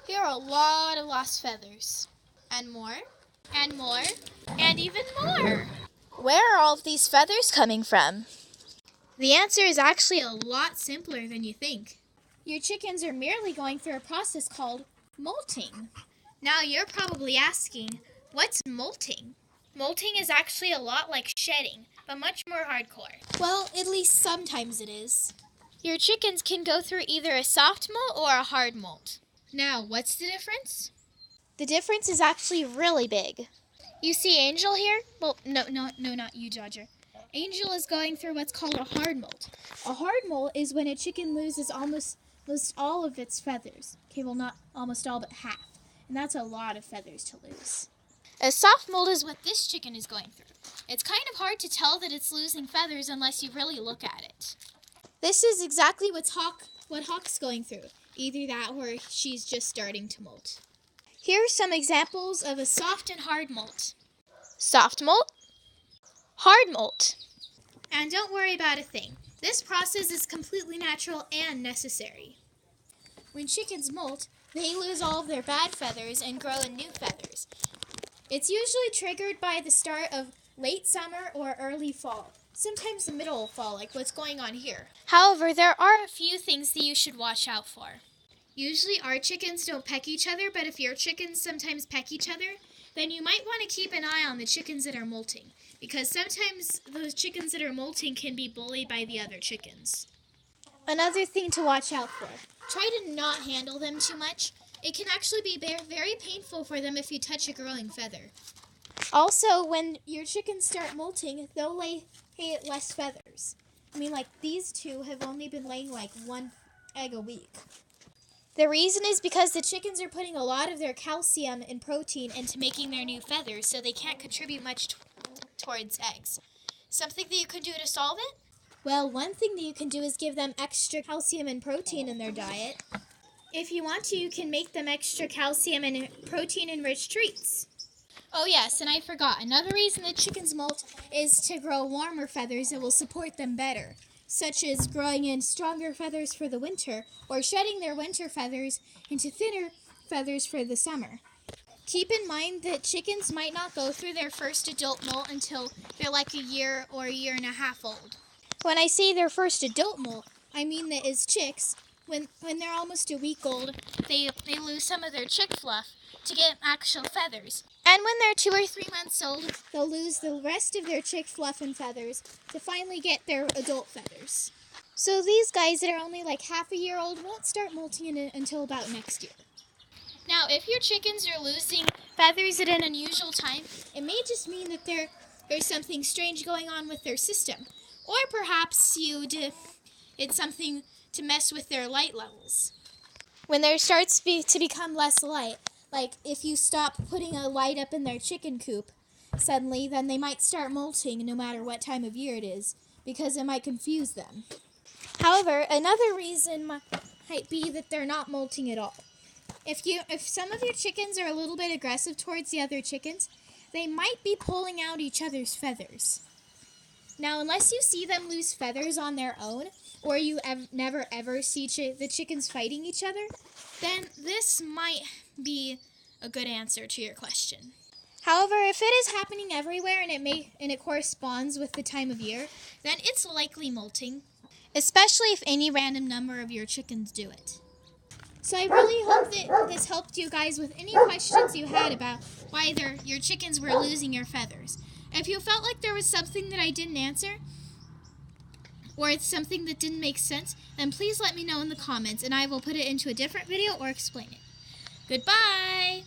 Here are a lot of lost feathers. And more. And more. And even more. Where are all of these feathers coming from? The answer is actually a lot simpler than you think. Your chickens are merely going through a process called molting. Now you're probably asking, what's molting? Molting is actually a lot like shedding, but much more hardcore. Well, at least sometimes it is. Your chickens can go through either a soft molt or a hard molt. Now, what's the difference? The difference is actually really big. You see Angel here? Well, no, not you, Dodger. Angel is going through what's called a hard molt. A hard molt is when a chicken loses almost all of its feathers. Okay, well, not almost all, but half. And that's a lot of feathers to lose. A soft molt is what this chicken is going through. It's kind of hard to tell that it's losing feathers unless you really look at it. This is exactly what Hawk's going through. Either that or she's just starting to molt. Here are some examples of a soft and hard molt. Soft molt, hard molt. And don't worry about a thing. This process is completely natural and necessary. When chickens molt, they lose all of their bad feathers and grow in new feathers. It's usually triggered by the start of late summer or early fall. Sometimes the middle of fall, like what's going on here. However, there are a few things that you should watch out for. Usually our chickens don't peck each other, but if your chickens sometimes peck each other, then you might want to keep an eye on the chickens that are molting, because sometimes those chickens that are molting can be bullied by the other chickens. Another thing to watch out for. Try to not handle them too much. It can actually be very painful for them if you touch a growing feather. Also, when your chickens start molting, they'll lay less feathers. I mean, like these two have only been laying like one egg a week. The reason is because the chickens are putting a lot of their calcium and protein into making their new feathers, so they can't contribute much towards eggs. Something that you can do to solve it? Well, one thing that you can do is give them extra calcium and protein in their diet. If you want to, you can make them extra calcium and protein-enriched treats. Oh yes, and I forgot. Another reason that chickens molt is to grow warmer feathers that will support them better, such as growing in stronger feathers for the winter or shedding their winter feathers into thinner feathers for the summer. Keep in mind that chickens might not go through their first adult molt until they're like a year or a year and a half old. When I say their first adult molt, I mean that as chicks, when they're almost a week old, they lose some of their chick fluff to get actual feathers. And when they're 2 or 3 months old, they'll lose the rest of their chick fluff and feathers to finally get their adult feathers. So these guys that are only like half a year old won't start molting until about next year. Now, if your chickens are losing feathers at an unusual time, it may just mean that there's something strange going on with their system. Or perhaps it's something to mess with their light levels. When there starts to become less light, like if you stop putting a light up in their chicken coop suddenly, then they might start molting no matter what time of year it is, because it might confuse them. However, another reason might be that they're not molting at all. If some of your chickens are a little bit aggressive towards the other chickens, they might be pulling out each other's feathers. Now, unless you see them lose feathers on their own, or you never ever see the chickens fighting each other, then this might be a good answer to your question. However, if it is happening everywhere and it corresponds with the time of year, then it's likely molting, especially if any random number of your chickens do it. So I really hope that this helped you guys with any questions you had about why your chickens were losing your feathers. If you felt like there was something that I didn't answer, or it's something that didn't make sense, then please let me know in the comments and I will put it into a different video or explain it. Goodbye!